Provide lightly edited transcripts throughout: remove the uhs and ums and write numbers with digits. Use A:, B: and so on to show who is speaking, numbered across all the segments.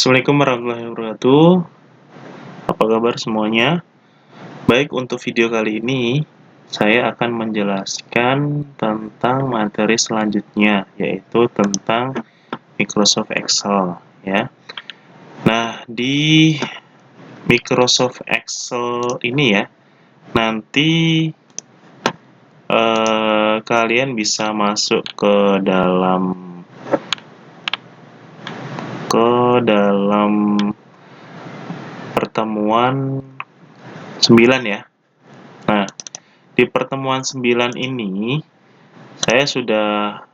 A: Assalamualaikum warahmatullahi wabarakatuh. Apa kabar semuanya? Baik, untuk video kali ini saya akan menjelaskan tentang materi selanjutnya, yaitu tentang Microsoft Excel ya. Nah, di Microsoft Excel ini ya, nanti kalian bisa masuk ke dalam pertemuan 9 ya. Nah, di pertemuan 9 ini saya sudah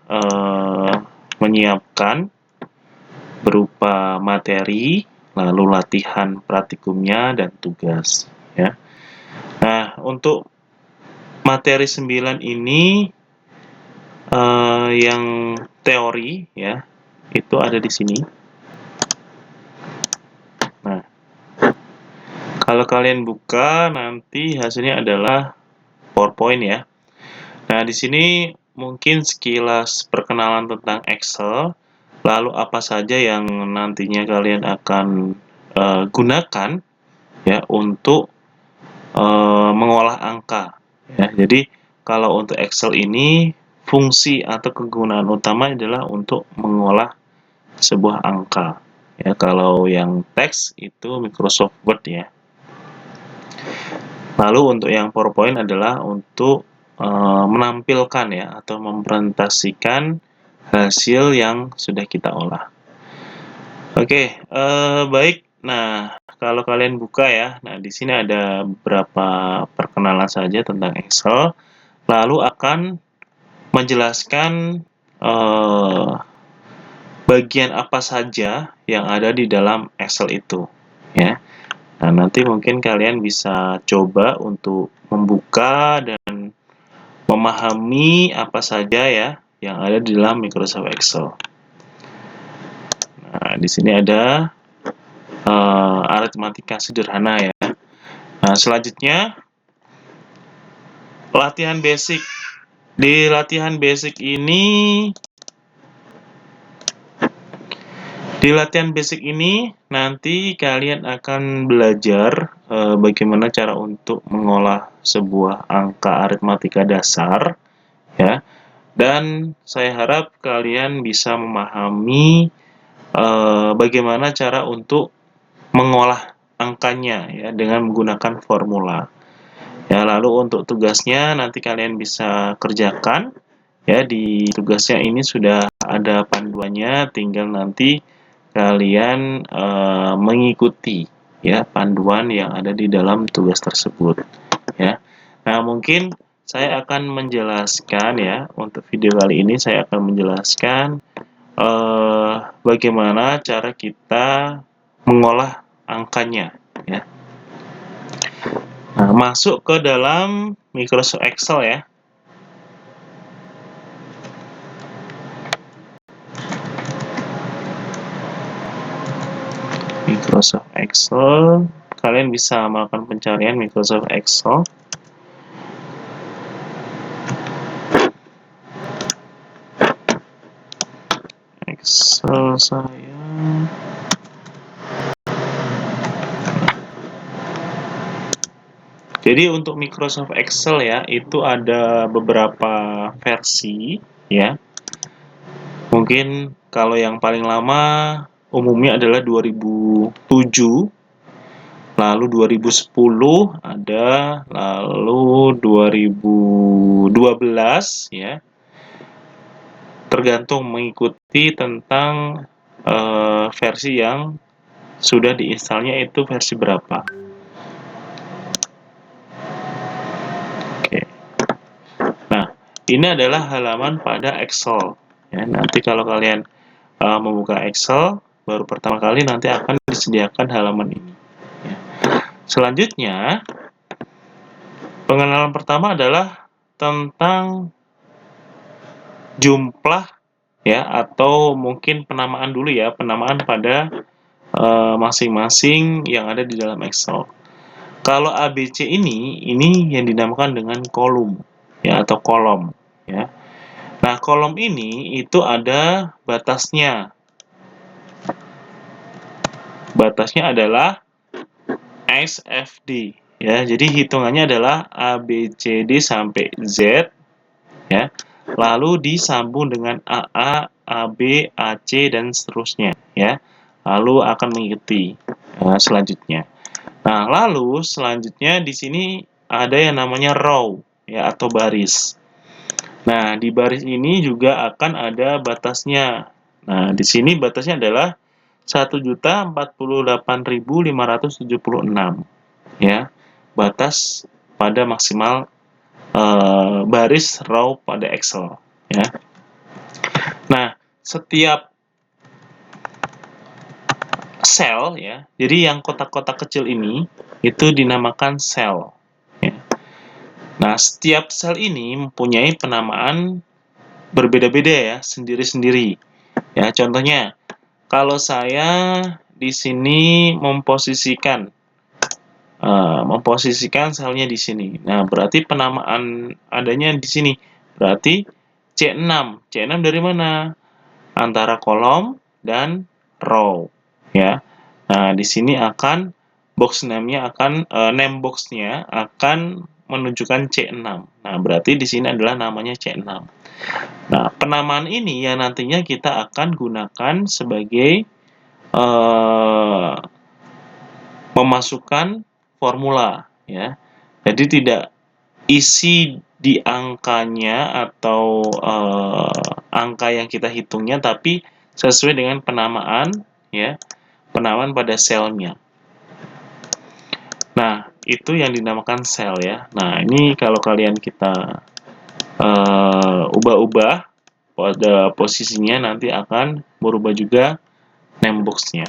A: menyiapkan berupa materi, lalu latihan praktikumnya dan tugas ya. Nah, untuk materi 9 ini yang teori ya, itu ada di sini. Nah, kalau kalian buka nanti hasilnya adalah PowerPoint ya. Nah, di sini mungkin sekilas perkenalan tentang Excel, lalu apa saja yang nantinya kalian akan gunakan ya untuk mengolah angka ya. Jadi kalau untuk Excel ini fungsi atau kegunaan utama adalah untuk mengolah sebuah angka ya. Kalau yang teks itu Microsoft Word ya. Lalu untuk yang PowerPoint adalah untuk menampilkan ya atau mempresentasikan hasil yang sudah kita olah. Oke, baik. Nah, kalau kalian buka ya, nah di sini ada beberapa perkenalan saja tentang Excel, lalu akan menjelaskan bagian apa saja yang ada di dalam Excel itu ya. Nah, nanti mungkin kalian bisa coba untuk membuka dan memahami apa saja ya yang ada di dalam Microsoft Excel. Nah, di sini ada aritmatika sederhana ya. Nah, selanjutnya latihan basic. Di latihan basic ini nanti kalian akan belajar bagaimana cara untuk mengolah sebuah angka aritmatika dasar ya. Dan saya harap kalian bisa memahami bagaimana cara untuk mengolah angkanya ya dengan menggunakan formula. Ya, lalu untuk tugasnya nanti kalian bisa kerjakan ya. Di tugasnya ini sudah ada panduannya, tinggal nanti kalian mengikuti ya panduan yang ada di dalam tugas tersebut ya. Nah, mungkin saya akan menjelaskan ya, untuk video kali ini saya akan menjelaskan bagaimana cara kita mengolah angkanya ya. Nah, masuk ke dalam Microsoft Excel ya. Microsoft Excel, kalian bisa melakukan pencarian Microsoft Excel. Excel saya. Jadi untuk Microsoft Excel ya, itu ada beberapa versi ya. Mungkin kalau yang paling lama umumnya adalah 2007, lalu 2010 ada, lalu 2012 ya. Tergantung mengikuti tentang versi yang sudah diinstalnya itu versi berapa. Oke. Nah, ini adalah halaman pada Excel ya. Nanti kalau kalian membuka Excel baru pertama kali nanti akan disediakan halaman ini ya. Selanjutnya pengenalan pertama adalah tentang jumlah ya, atau mungkin penamaan dulu ya, penamaan pada masing-masing yang ada di dalam Excel. Kalau ABC ini yang dinamakan dengan kolom ya, atau kolom ya. Nah, kolom ini itu ada batasnya. batasnya adalah XFD ya. Jadi hitungannya adalah A, B, C, D sampai Z ya. Lalu disambung dengan AA, AB, AC dan seterusnya ya. Lalu akan mengikuti selanjutnya. Nah, lalu selanjutnya di sini ada yang namanya row ya atau baris. Nah, di baris ini juga akan ada batasnya. Nah, di sini batasnya adalah 1.048.576 ya. Batas pada maksimal baris row pada Excel ya. Nah, setiap sel ya. Jadi yang kotak-kotak kecil ini itu dinamakan sel ya. Nah, setiap sel ini mempunyai penamaan berbeda-beda ya, sendiri-sendiri. Ya, contohnya kalau saya di sini memposisikan selnya di sini. Nah, berarti penamaan adanya di sini. Berarti C6. C6 dari mana? Antara kolom dan row, ya. Nah, di sini akan name box-nya akan menunjukkan C6. Nah, berarti di sini adalah namanya C6. Nah, penamaan ini yang nantinya kita akan gunakan sebagai memasukkan formula ya. Jadi tidak isi di angkanya atau angka yang kita hitungnya, tapi sesuai dengan penamaan ya, penamaan pada selnya. Nah, itu yang dinamakan sel ya. Nah, ini kalau kalian kita ubah-ubah pada posisinya nanti akan berubah juga name box-nya.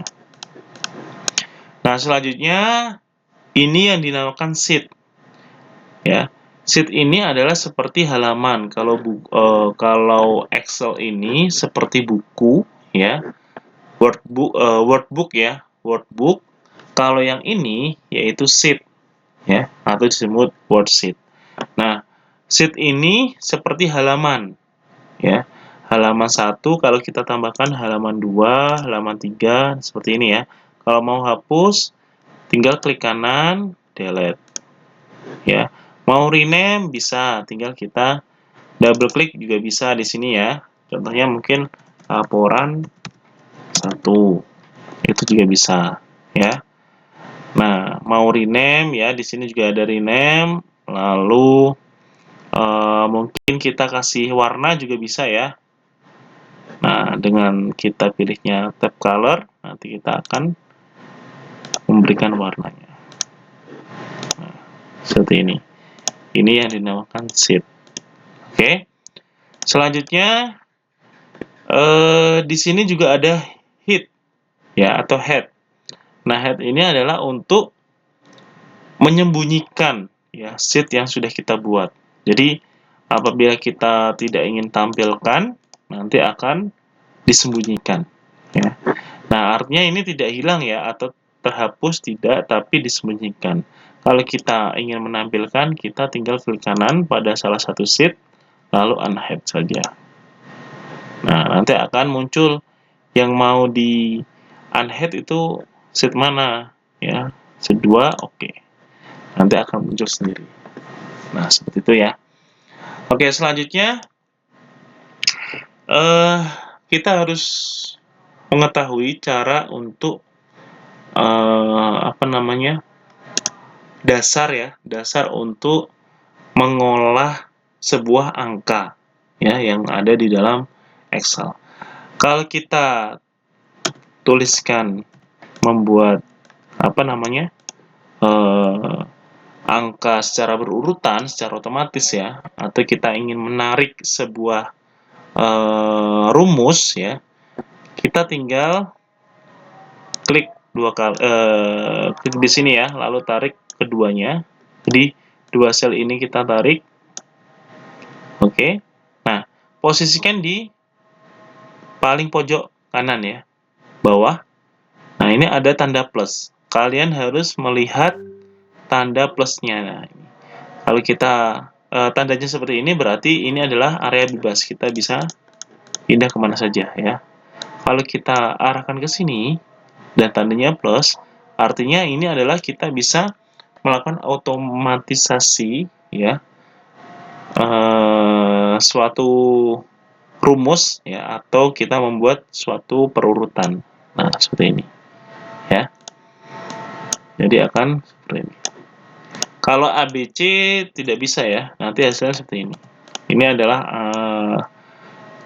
A: Nah, selanjutnya ini yang dinamakan sheet. Ya. Sheet ini adalah seperti halaman. Kalau Excel ini seperti buku ya. Workbook ya, workbook. Kalau yang ini yaitu sheet ya, atau disebut worksheet. Nah, sheet ini seperti halaman ya. Halaman 1 kalau kita tambahkan halaman 2, halaman 3 seperti ini ya. Kalau mau hapus tinggal klik kanan, delete. Ya. Mau rename bisa, tinggal kita double klik juga bisa di sini ya. Contohnya mungkin laporan 1. Itu juga bisa ya. Nah, mau rename ya, di sini juga ada rename. Lalu mungkin kita kasih warna juga bisa ya. Nah, dengan kita pilihnya tab color, nanti kita akan memberikan warnanya. Nah, seperti ini. Ini yang dinamakan sheet. Oke. Selanjutnya di sini juga ada head ya atau head. Nah, head ini adalah untuk menyembunyikan ya sheet yang sudah kita buat. Jadi apabila kita tidak ingin tampilkan, nanti akan disembunyikan ya. Nah, artinya ini tidak hilang ya atau terhapus tidak, tapi disembunyikan. Kalau kita ingin menampilkan, kita tinggal klik kanan pada salah satu sheet, lalu unhide saja. Nah, nanti akan muncul yang mau di unhide itu sheet mana ya. Sheet 2, oke. Nanti akan muncul sendiri. Nah, seperti itu ya. Oke, selanjutnya kita harus mengetahui cara untuk dasar untuk mengolah sebuah angka ya yang ada di dalam Excel. Kalau kita tuliskan membuat angka secara berurutan, secara otomatis ya, atau kita ingin menarik sebuah rumus ya, kita tinggal klik klik di sini ya, lalu tarik keduanya. Jadi dua sel ini kita tarik. Oke. Nah, posisikan di paling pojok kanan ya, bawah. Nah, ini ada tanda plus. Kalian harus melihat tanda plusnya. Nah, kalau kita tandanya seperti ini, berarti ini adalah area bebas. Kita bisa pindah kemana saja ya. Kalau kita arahkan ke sini, dan tandanya plus, artinya ini adalah kita bisa melakukan otomatisasi ya, suatu rumus ya, atau kita membuat suatu perurutan. Nah, seperti ini ya. Jadi akan seperti ini. Kalau ABC tidak bisa ya, nanti hasilnya seperti ini. Ini adalah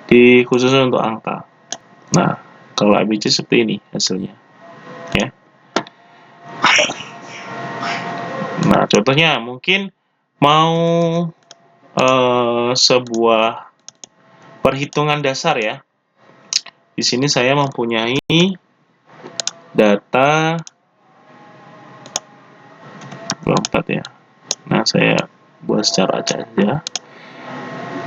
A: dikhususkan untuk angka. Nah, kalau ABC seperti ini hasilnya ya. Nah, contohnya mungkin mau sebuah perhitungan dasar ya. Di sini saya mempunyai data 24 ya. Nah, saya buat secara acak saja.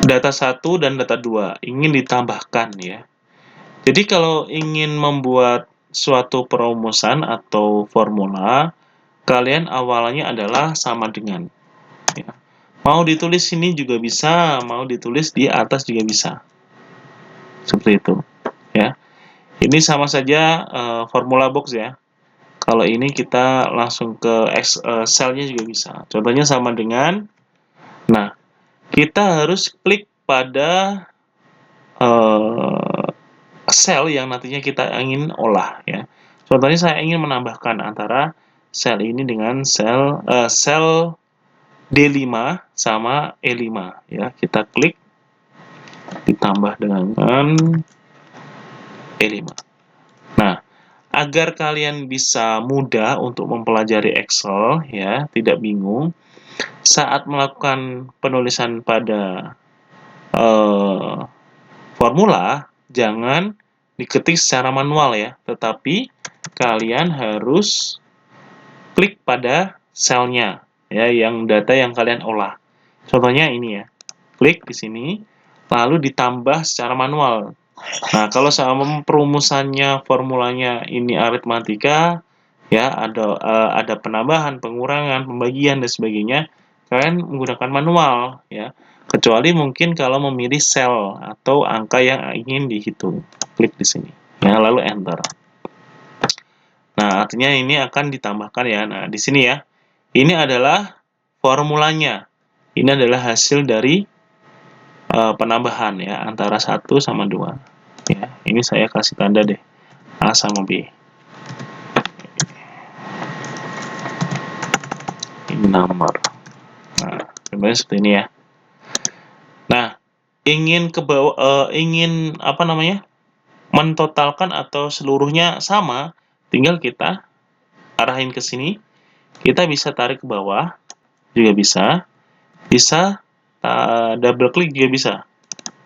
A: Data 1 dan data 2 ingin ditambahkan ya. Jadi kalau ingin membuat suatu perumusan atau formula, kalian awalnya adalah sama dengan ya. Mau ditulis sini juga bisa, mau ditulis di atas juga bisa. Seperti itu ya. Ini sama saja formula box ya. Kalau ini kita langsung ke Excel-nya juga bisa. Contohnya sama dengan, nah, kita harus klik pada sel yang nantinya kita ingin olah ya. Contohnya saya ingin menambahkan antara sel ini dengan sel D5 sama E5 ya. Kita klik ditambah dengan E5. Nah, agar kalian bisa mudah untuk mempelajari Excel ya, tidak bingung saat melakukan penulisan pada formula, jangan diketik secara manual ya, tetapi kalian harus klik pada selnya ya, yang data yang kalian olah. Contohnya ini ya, klik di sini, lalu ditambah secara manual. Nah, kalau sama perumusannya, formulanya ini aritmatika, ya ada penambahan, pengurangan, pembagian dan sebagainya, kalian menggunakan manual ya. Kecuali mungkin kalau memilih sel atau angka yang ingin dihitung, klik di sini, ya lalu enter. Nah, artinya ini akan ditambahkan ya. Nah, di sini ya, ini adalah formulanya. Ini adalah hasil dari penambahan ya antara 1 sama 2. Ya, ini saya kasih tanda deh, A sama B. Ini nomor. Nah, contohnya seperti ini ya. Nah, ingin apa namanya? Mentotalkan atau seluruhnya sama, tinggal kita arahin ke sini. Kita bisa tarik ke bawah juga bisa. Bisa double klik juga bisa.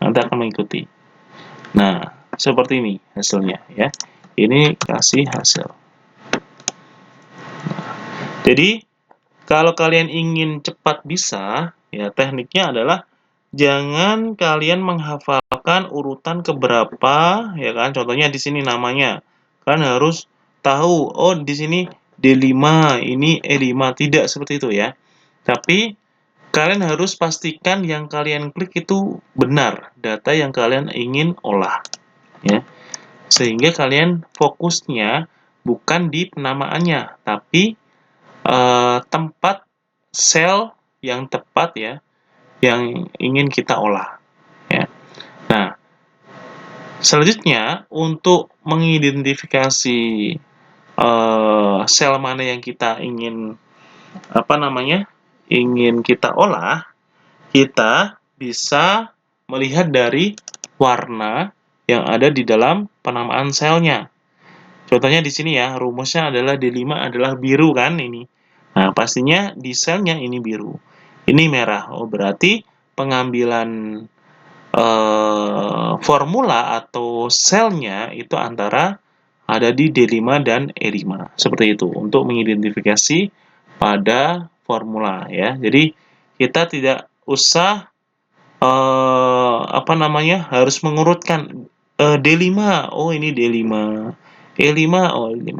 A: Nanti akan mengikuti. Nah, seperti ini hasilnya ya. Ini kasih hasil. Jadi, kalau kalian ingin cepat bisa, ya tekniknya adalah jangan kalian menghafalkan urutan keberapa, ya kan? Contohnya di sini namanya. Kan harus tahu, oh di sini D5, ini E5, tidak seperti itu ya. Tapi kalian harus pastikan yang kalian klik itu benar, data yang kalian ingin olah, ya. Sehingga kalian fokusnya bukan di penamaannya, tapi tempat sel yang tepat ya, yang ingin kita olah ya. Nah, selanjutnya untuk mengidentifikasi sel mana yang kita ingin ingin kita olah, kita bisa melihat dari warna yang ada di dalam penamaan selnya. Contohnya di sini ya, rumusnya adalah D5 adalah biru kan ini. Nah, pastinya di selnya ini biru. Ini merah. Oh, berarti pengambilan formula atau selnya itu antara ada di D5 dan E5. Seperti itu untuk mengidentifikasi pada formula ya. Jadi kita tidak usah harus mengurutkan D5, oh ini D5, E5, oh E5.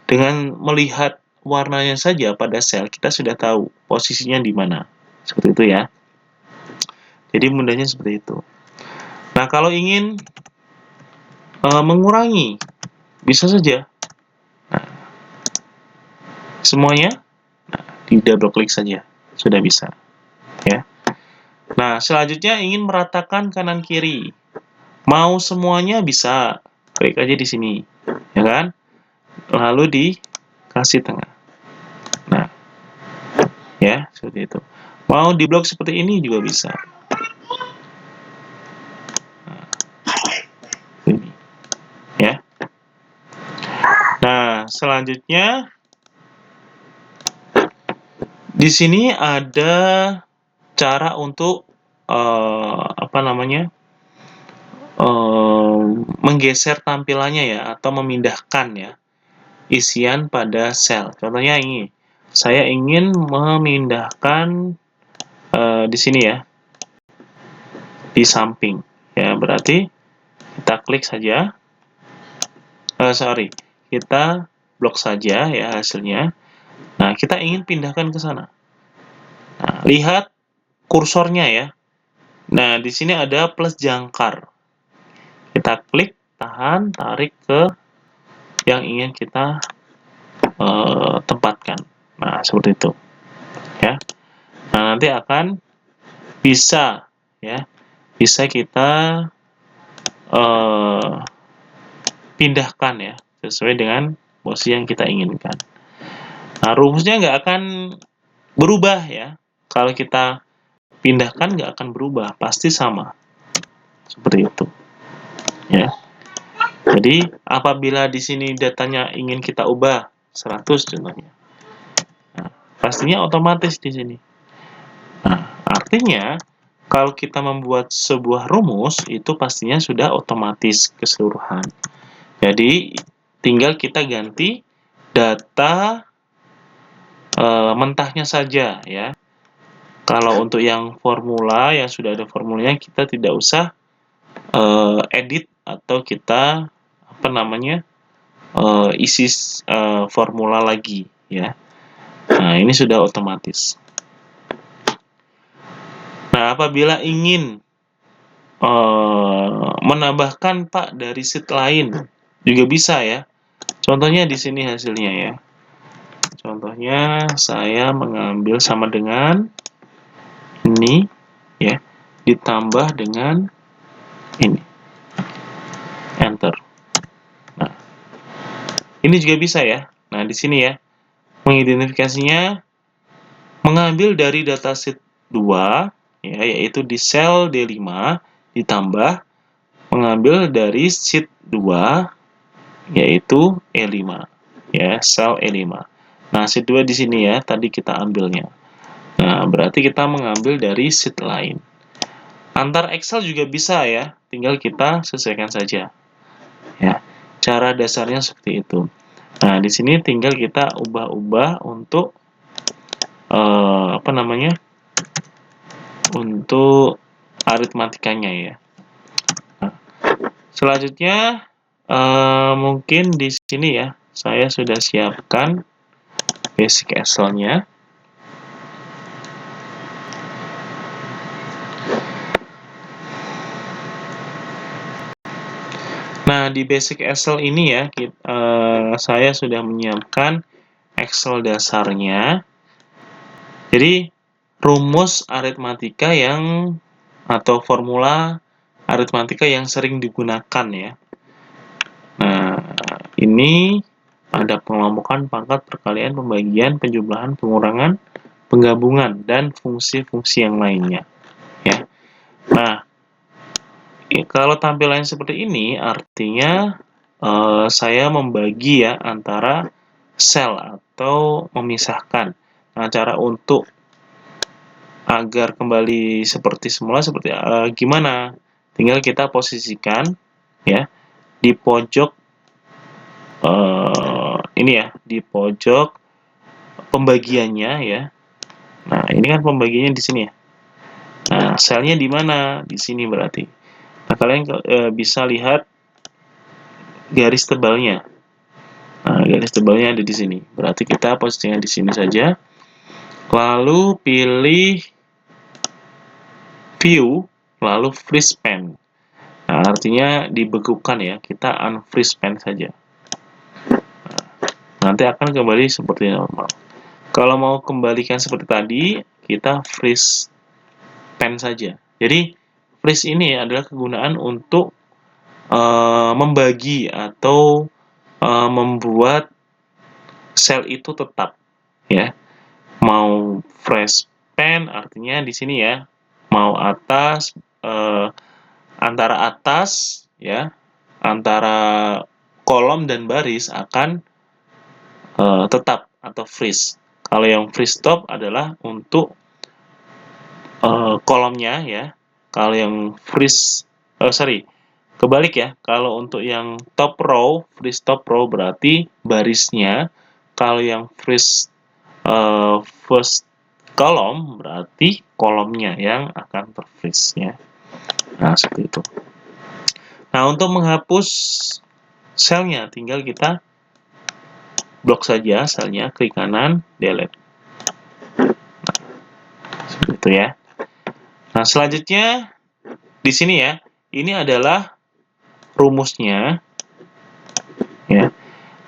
A: Dengan melihat warnanya saja pada sel, kita sudah tahu posisinya di mana. Seperti itu ya. Jadi mudahnya seperti itu. Nah, kalau ingin mengurangi, bisa saja semuanya, di double klik saja, sudah bisa. Ya. Nah, selanjutnya ingin meratakan kanan kiri. Mau semuanya bisa, klik aja di sini, ya kan? Lalu dikasih tengah. Nah, ya, seperti itu. Mau di blok seperti ini juga bisa. Nah, ini, ya. Nah, selanjutnya di sini ada cara untuk apa namanya? Menggeser tampilannya ya, atau memindahkan ya isian pada sel. Contohnya ini, saya ingin memindahkan di sini ya, di samping. Ya, berarti kita klik saja. Kita blok saja ya hasilnya. Nah, kita ingin pindahkan ke sana. Nah, lihat kursornya ya. Nah, di sini ada plus jangkar. Kita klik, tahan, tarik ke yang ingin kita tempatkan. Nah, seperti itu. Ya. Nah, nanti akan bisa ya, bisa kita pindahkan ya, sesuai dengan posisi yang kita inginkan. Nah, rumusnya nggak akan berubah ya. Kalau kita pindahkan nggak akan berubah, pasti sama. Seperti itu. Ya. Jadi, apabila di sini datanya ingin kita ubah 100 contohnya. Nah, pastinya otomatis di sini. Nah, artinya kalau kita membuat sebuah rumus itu pastinya sudah otomatis keseluruhan. Jadi, tinggal kita ganti data mentahnya saja ya. Kalau untuk yang formula, yang sudah ada formulanya, kita tidak usah edit atau kita apa namanya isi formula lagi ya. Nah, ini sudah otomatis. Nah, apabila ingin menambahkan Pak dari sheet lain juga bisa ya. Contohnya di sini hasilnya ya. Contohnya saya mengambil sama dengan ini ya, ditambah dengan ini. Enter. Nah, ini juga bisa ya. Nah, di sini ya, mengidentifikasinya mengambil dari dataset 2 ya, yaitu di sel D5 ditambah mengambil dari sheet 2 yaitu E5 ya, sel E5. Nah, sheet 2 di sini ya, tadi kita ambilnya. Nah, berarti kita mengambil dari sheet lain. Antar Excel juga bisa ya, tinggal kita sesuaikan saja. Ya, cara dasarnya seperti itu. Nah, di sini tinggal kita ubah-ubah untuk apa namanya? Untuk aritmatikanya ya. Nah, selanjutnya mungkin di sini ya, saya sudah siapkan basic Excel-nya. Nah, di basic Excel ini ya, saya sudah menyiapkan Excel dasarnya. Jadi, rumus aritmatika yang atau formula aritmatika yang sering digunakan ya. Nah, ini ada pengelompokan, pangkat, perkalian, pembagian, penjumlahan, pengurangan, penggabungan, dan fungsi-fungsi yang lainnya. Ya. Nah, kalau tampilannya seperti ini, artinya saya membagi ya antara sel atau memisahkan. Nah, cara untuk agar kembali seperti semula seperti gimana? Tinggal kita posisikan ya di pojok ini ya, di pojok pembagiannya ya. Nah, ini kan pembagiannya di sini ya. Nah, selnya di mana? Di sini berarti. Nah, kalian bisa lihat garis tebalnya. Nah, garis tebalnya ada di sini. Berarti kita posisinya di sini saja. Lalu pilih view, lalu freeze span. Nah, artinya dibekukan ya. Kita unfreeze span saja. Nah, nanti akan kembali seperti normal. Kalau mau kembalikan seperti tadi, kita freeze pen saja. Jadi freeze ini adalah kegunaan untuk membagi atau membuat sel itu tetap, ya. Mau fresh pen artinya di sini ya, mau atas, antara atas ya, antara kolom dan baris akan tetap atau freeze. Kalau yang freeze top adalah untuk kolomnya ya. Kalau yang freeze, sorry, kebalik ya. Kalau untuk yang top row, freeze top row berarti barisnya. Kalau yang freeze first column berarti kolomnya yang akan terfreeze ya. Nah, seperti itu. Nah, untuk menghapus selnya tinggal kita blok saja selnya, klik kanan, delete. Seperti itu ya. Nah, selanjutnya di sini ya, ini adalah rumusnya ya.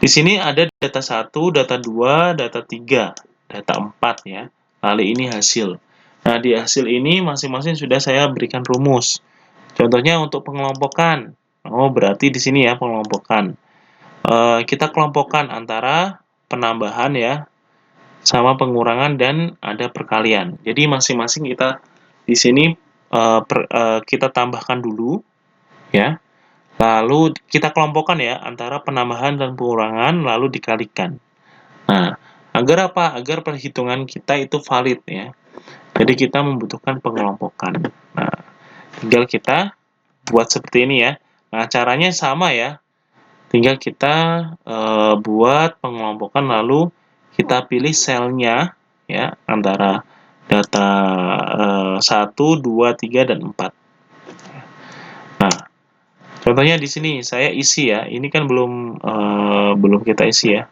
A: Di sini ada data 1, data 2, data 3, data 4 ya. Lalu ini hasil. Nah, di hasil ini masing-masing sudah saya berikan rumus. Contohnya untuk pengelompokan. Oh, berarti di sini ya pengelompokan. Kita kelompokkan antara penambahan ya sama pengurangan dan ada perkalian. Jadi masing-masing kita di sini kita tambahkan dulu ya. Lalu kita kelompokkan ya antara penambahan dan pengurangan lalu dikalikan. Nah, agar apa? Agar perhitungan kita itu valid ya. Jadi kita membutuhkan pengelompokan. Nah, tinggal kita buat seperti ini ya. Nah, caranya sama ya. Tinggal kita buat pengelompokan lalu kita pilih selnya ya antara data 1, 2, 3 dan 4. Nah, contohnya di sini saya isi ya. Ini kan belum kita isi ya.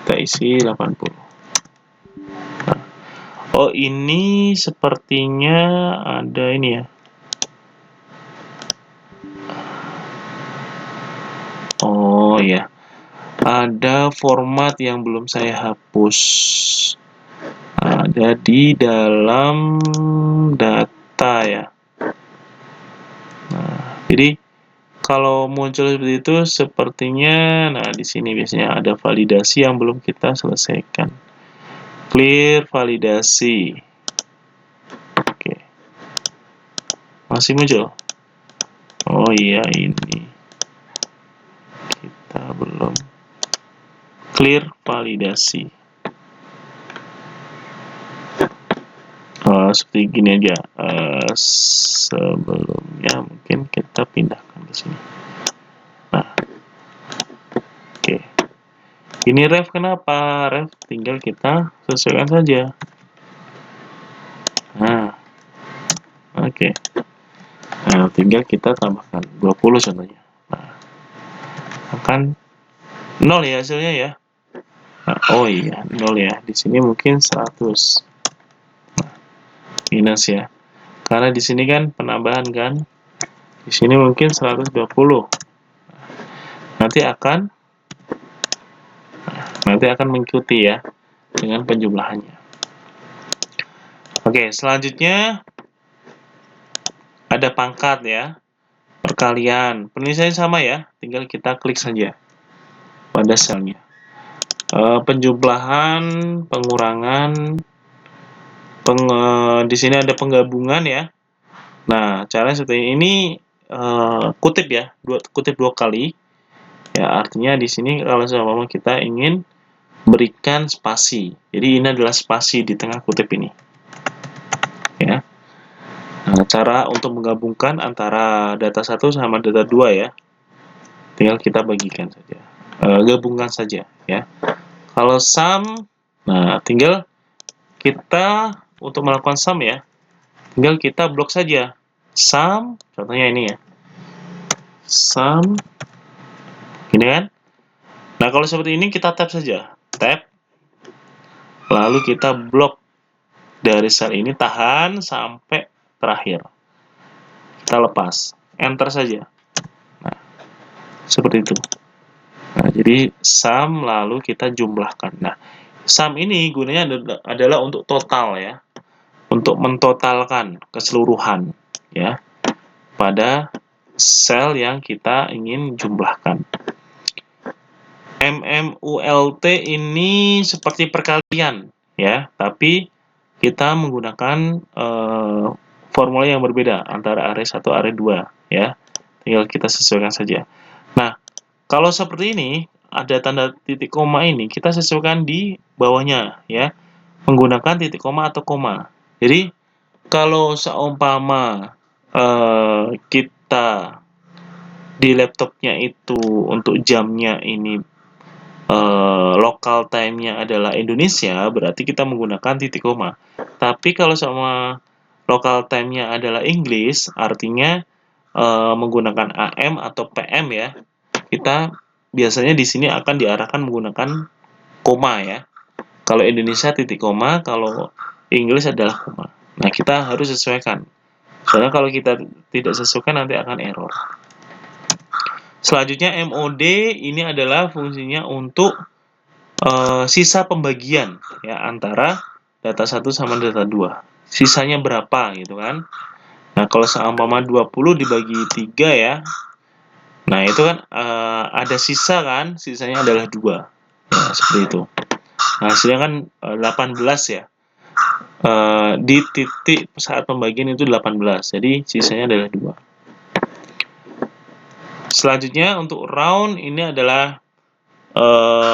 A: Kita isi 80. Nah, oh ini sepertinya ada ini ya. Oh ya. Ada format yang belum saya hapus. Ada di dalam data ya. Nah, jadi kalau muncul seperti itu sepertinya, nah di sini biasanya ada validasi yang belum kita selesaikan. Clear validasi. Oke. Masih muncul? Oh iya ini. Kita belum. Clear validasi. Seperti gini aja. Sebelumnya mungkin kita pindahkan ke sini. Nah, oke. Ini ref kenapa? Ref tinggal kita sesuaikan saja. Nah, oke. Nah, tinggal kita tambahkan 20 contohnya. Nah, akan 0 ya hasilnya ya. Nah, oh iya, 0 ya. Di sini mungkin 100. Nah, minus ya. Karena di sini kan penambahan kan. Di sini mungkin 120. Nanti akan mengikuti ya dengan penjumlahannya. Oke, selanjutnya ada pangkat ya. Perkalian. Penulisannya sama ya, tinggal kita klik saja pada selnya. Penjumlahan, pengurangan, di sini ada penggabungan ya. Nah, caranya seperti ini, kutip ya, kutip 2 kali. Ya, artinya di sini kalau seumpama kita ingin berikan spasi. Jadi ini adalah spasi di tengah kutip ini. Ya. Nah, cara untuk menggabungkan antara data 1 sama data 2 ya. Tinggal kita bagikan saja. Gabungkan saja ya. Kalau sum, nah tinggal kita untuk melakukan sum ya. Tinggal kita blok saja. Sum, contohnya ini ya. Sum gini kan? Nah, kalau seperti ini kita tab saja. Tab. Lalu kita blok dari sel ini, tahan sampai terakhir. Kita lepas. Enter saja. Nah, seperti itu. Nah, jadi sum lalu kita jumlahkan. Nah, sum ini gunanya adalah untuk total ya, untuk mentotalkan keseluruhan ya pada sel yang kita ingin jumlahkan. MMULT ini seperti perkalian ya, tapi kita menggunakan formula yang berbeda antara array 1 array 2 ya. Tinggal kita sesuaikan saja. Nah, kalau seperti ini ada tanda titik koma ini kita sesuaikan di bawahnya ya, menggunakan titik koma atau koma. Jadi kalau seumpama kita di laptopnya itu untuk jamnya ini local time-nya adalah Indonesia, berarti kita menggunakan titik koma. Tapi kalau sama local time-nya adalah English, artinya menggunakan AM atau PM ya, kita biasanya di sini akan diarahkan menggunakan koma ya. Kalau Indonesia titik koma, kalau English adalah koma. Nah, kita harus sesuaikan. Soalnya kalau kita tidak sesuaikan nanti akan error. Selanjutnya MOD ini adalah fungsinya untuk sisa pembagian ya antara data 1 sama data 2. Sisanya berapa gitu kan. Nah, kalau seumpama 20 dibagi 3 ya. Nah, itu kan ada sisa kan, sisanya adalah 2. Ya, seperti itu. Nah, hasilnya kan 18 ya. Di titik saat pembagian itu 18. Jadi sisanya adalah 2. Selanjutnya untuk round ini adalah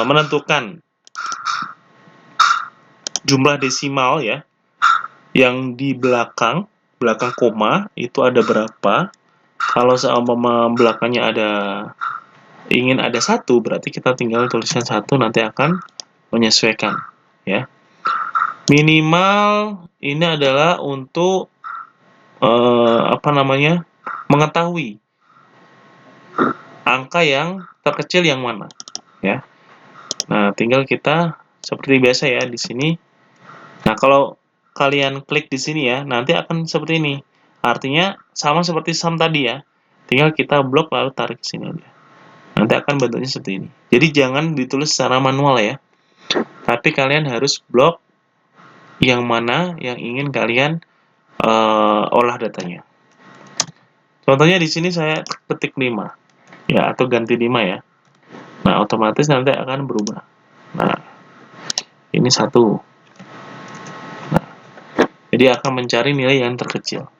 A: menentukan jumlah desimal ya yang di belakang koma itu ada berapa. Kalau seumpama belakangnya ingin ada 1, berarti kita tinggal tuliskan 1, nanti akan menyesuaikan ya. Minimal ini adalah untuk mengetahui angka yang terkecil yang mana ya. Nah, tinggal kita seperti biasa ya di sini. Nah, kalau kalian klik di sini ya, nanti akan seperti ini. Artinya sama seperti sum tadi ya. Tinggal kita blok lalu tarik ke sini aja. Nanti akan bentuknya seperti ini. Jadi jangan ditulis secara manual ya. Tapi kalian harus blok yang mana yang ingin kalian olah datanya. Contohnya di sini saya ketik 5 ya, atau ganti 5 ya. Nah, otomatis nanti akan berubah. Nah, ini 1. Nah, jadi akan mencari nilai yang terkecil.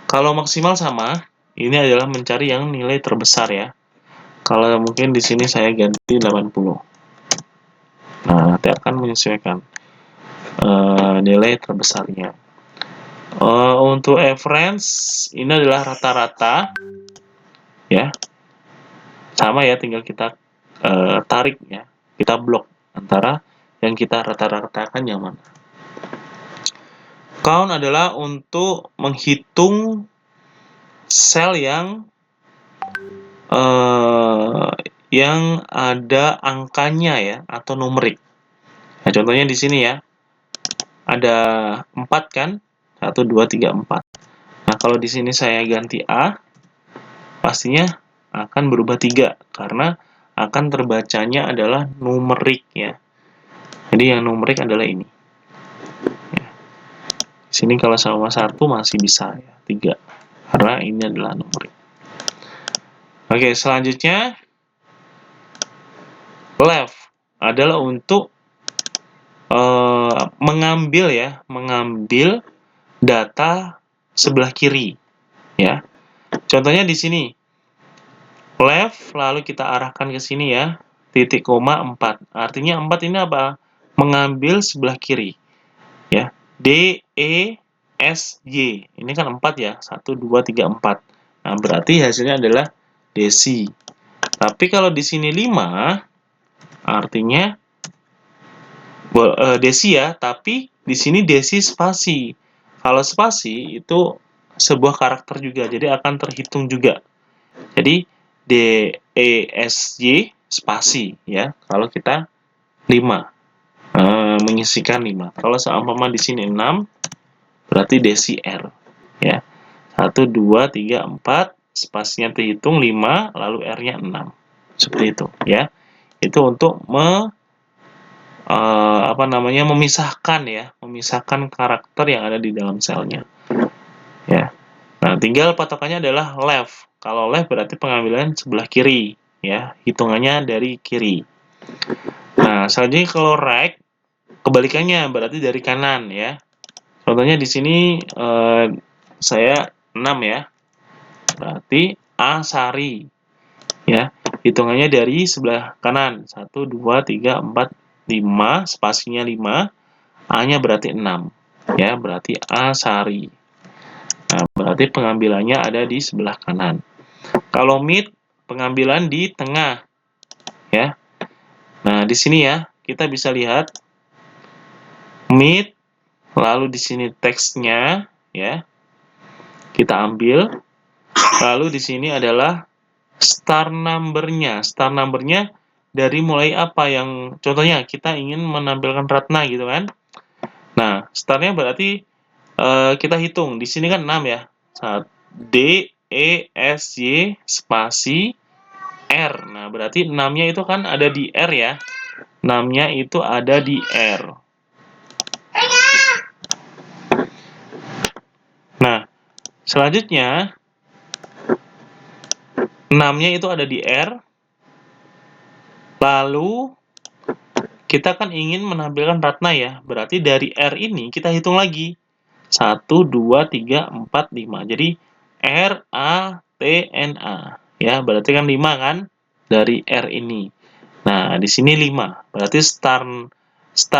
A: Kalau maksimal sama, ini adalah mencari yang nilai terbesar ya. Kalau mungkin di sini saya ganti 80. Nah, nanti akan menyesuaikan nilai terbesarnya. Untuk average ini adalah rata-rata ya. Sama ya, tinggal kita tarik ya. Kita blok antara yang kita rata-ratakan yang mana. Count adalah untuk menghitung sel yang ada angkanya ya atau numerik. Nah, contohnya di sini ya. Ada 4 kan? 1 2 3 4. Nah, kalau di sini saya ganti A, pastinya akan berubah 3 karena akan terbacanya adalah numerik ya. Jadi yang numerik adalah ini. Ya. Di sini kalau sama 1 masih bisa ya, 3. Karena ini adalah numerik. Oke, selanjutnya left adalah untuk mengambil data sebelah kiri ya. Contohnya di sini left lalu kita arahkan ke sini ya, titik koma 4. Artinya 4 ini apa? Mengambil sebelah kiri ya. D E S Y. Ini kan 4 ya. 1 2 3 4. Nah, berarti hasilnya adalah desi. Tapi kalau di sini 5 artinya desi ya, tapi di sini desi spasi. Kalau spasi itu sebuah karakter juga, jadi akan terhitung juga. Jadi D E S Y spasi ya. Kalau kita 5 menyisikan 5. Kalau seumpama di sini 6 berarti desi R ya. 1 2 3 4 spasinya terhitung 5 lalu R-nya 6. Seperti itu ya. itu untuk memisahkan karakter yang ada di dalam selnya, ya. Nah, tinggal patokannya adalah left. Kalau left berarti pengambilan sebelah kiri, ya, hitungannya dari kiri. Nah, selanjutnya kalau right, kebalikannya berarti dari kanan, ya. Contohnya di sini saya 6 ya, berarti A Sari, ya. Hitungannya dari sebelah kanan, 1, 2, 3, 4, 5, spasinya 5, A-nya berarti 6, ya, berarti A Sari. Nah, berarti pengambilannya ada di sebelah kanan. Kalau mid, pengambilan di tengah, ya. Nah, di sini ya, kita bisa lihat mid, lalu di sini teksnya, ya, kita ambil, lalu di sini adalah star number-nya. Star number-nya dari mulai apa yang, contohnya kita ingin menampilkan Ratna gitu kan. Nah, startnya berarti kita hitung. Di sini kan 6 ya. D, E, S, Y, spasi, R. Nah, berarti 6-nya itu kan ada di R ya. 6-nya itu ada di R. Nah, selanjutnya 6-nya itu ada di R. Lalu kita kan ingin menampilkan Ratna ya. Berarti dari R ini kita hitung lagi. 1, 2, 3, 4, 5. Jadi R, A, T, N, A. Ya, berarti kan 5 kan dari R ini. Nah, di sini 5. Berarti star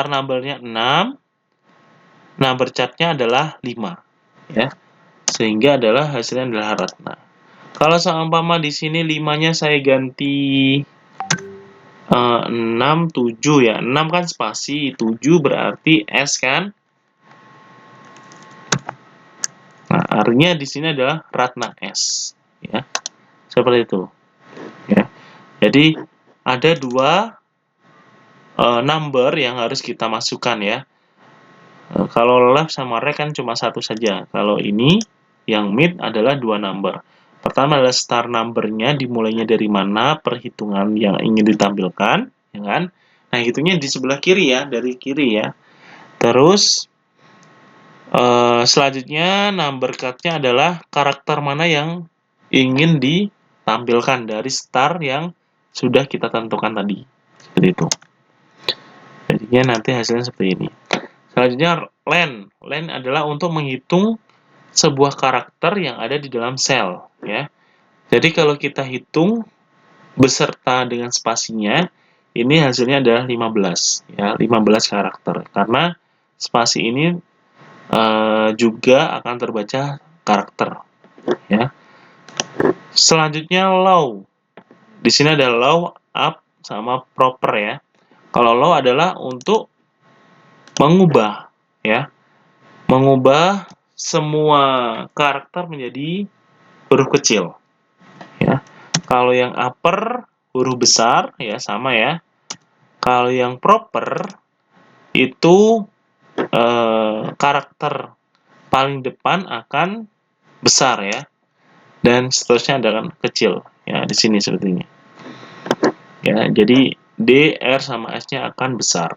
A: number-nya 6. Number chart-nya adalah 5. Ya. Sehingga hasilnya adalah Ratna. Kalau seumpama di sini 5-nya saya ganti 6, 7 ya. 6 kan spasi, 7 berarti S kan. Nah, artinya di sini adalah Ratna S, ya. Seperti itu. Ya. Jadi ada dua number yang harus kita masukkan ya. Kalau left sama right kan cuma satu saja. Kalau ini yang mid adalah dua number. Pertama adalah star number-nya dimulainya dari mana perhitungan yang ingin ditampilkan, ya kan? Nah, hitungnya di sebelah kiri ya, dari kiri ya. Terus selanjutnya number card-nya adalah karakter mana yang ingin ditampilkan dari star yang sudah kita tentukan tadi. Seperti itu. Jadinya nanti hasilnya seperti ini. Selanjutnya len. Len adalah untuk menghitung sebuah karakter yang ada di dalam sel, ya. Jadi kalau kita hitung beserta dengan spasinya, ini hasilnya adalah 15, ya, 15 karakter. Karena spasi ini juga akan terbaca karakter, ya. Selanjutnya low. Di sini ada low, up, sama proper ya. Kalau low adalah untuk mengubah, ya, mengubah semua karakter menjadi huruf kecil, ya. Kalau yang upper huruf besar, ya sama ya. Kalau yang proper itu karakter paling depan akan besar ya, dan seterusnya akan kecil. Ya, di sini seperti ini. Ya, jadi D, R, sama S-nya akan besar.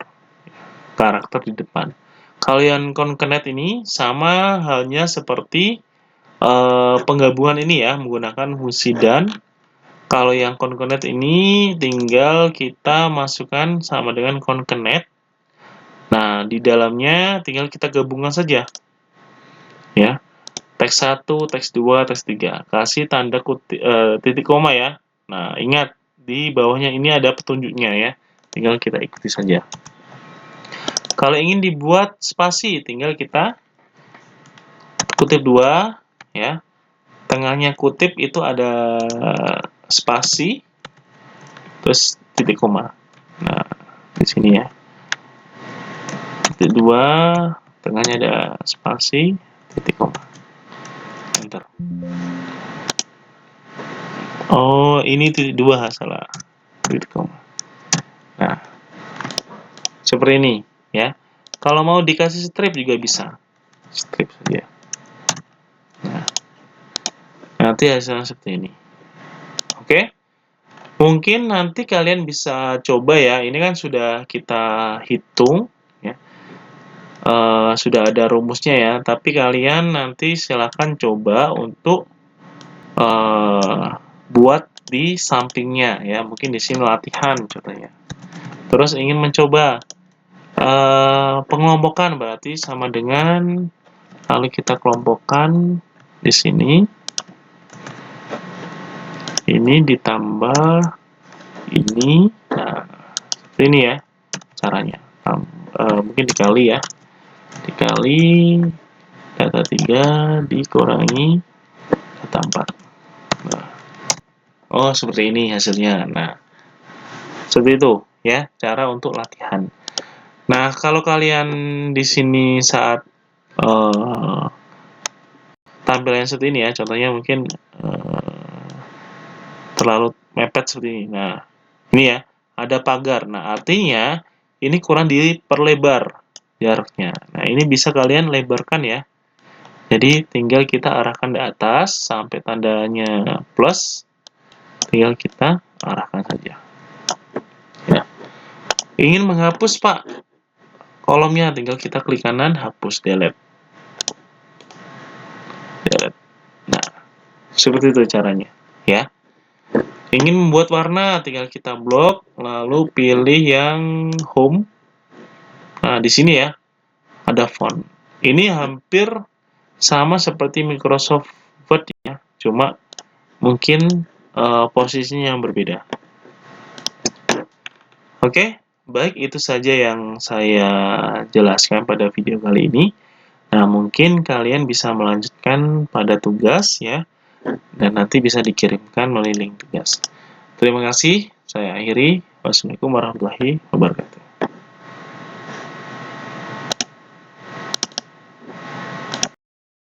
A: Karakter di depan. Kalau yang concatenate ini sama halnya seperti penggabungan ini ya, menggunakan fungsi dan. Kalau yang concatenate ini tinggal kita masukkan sama dengan concatenate. Nah, di dalamnya tinggal kita gabungkan saja. Ya. Teks 1, teks 2, teks 3. Kasih tanda titik koma ya. Nah, ingat di bawahnya ini ada petunjuknya ya. Tinggal kita ikuti saja. Kalau ingin dibuat spasi, tinggal kita kutip 2 ya. Tengahnya kutip itu ada spasi terus titik koma. Nah, di sini ya. Titik 2, tengahnya ada spasi, titik koma. Enter. Oh, ini titik 2 salah. Titik koma. Nah, seperti ini ya. Kalau mau dikasih strip juga bisa. Strip saja. Nah, nanti hasilnya seperti ini. Oke. Mungkin nanti kalian bisa coba ya, ini kan sudah kita hitung ya, sudah ada rumusnya ya, tapi kalian nanti silakan coba untuk buat di sampingnya ya, mungkin di sini latihan contohnya. Terus ingin mencoba pengelompokan, berarti sama dengan lalu kita kelompokkan di sini, ini ditambah ini, nah seperti ini ya caranya. Mungkin dikali ya, dikali data 3 dikurangi data 4. Nah, oh seperti ini hasilnya. Nah, seperti itu ya cara untuk latihan. Nah, kalau kalian di sini saat tampilan seperti ini ya, contohnya mungkin terlalu mepet seperti ini. Nah, ini ya, ada pagar. Nah, artinya ini kurang diperlebar jaraknya. Nah, ini bisa kalian lebarkan ya. Jadi, tinggal kita arahkan ke atas sampai tandanya plus. Tinggal kita arahkan saja. Ya. Ingin menghapus, Pak, kolomnya, tinggal kita klik kanan, hapus, delete. Delete. Nah, seperti itu caranya. Ya. Ingin membuat warna, tinggal kita blok, lalu pilih yang home. Nah, di sini ya, ada font. Ini hampir sama seperti Microsoft Word ya, cuma mungkin posisinya yang berbeda. Oke, baik itu saja yang saya jelaskan pada video kali ini. Nah, mungkin kalian bisa melanjutkan pada tugas ya, dan nanti bisa dikirimkan melalui link tugas. Terima kasih, saya akhiri. Wassalamualaikum warahmatullahi wabarakatuh.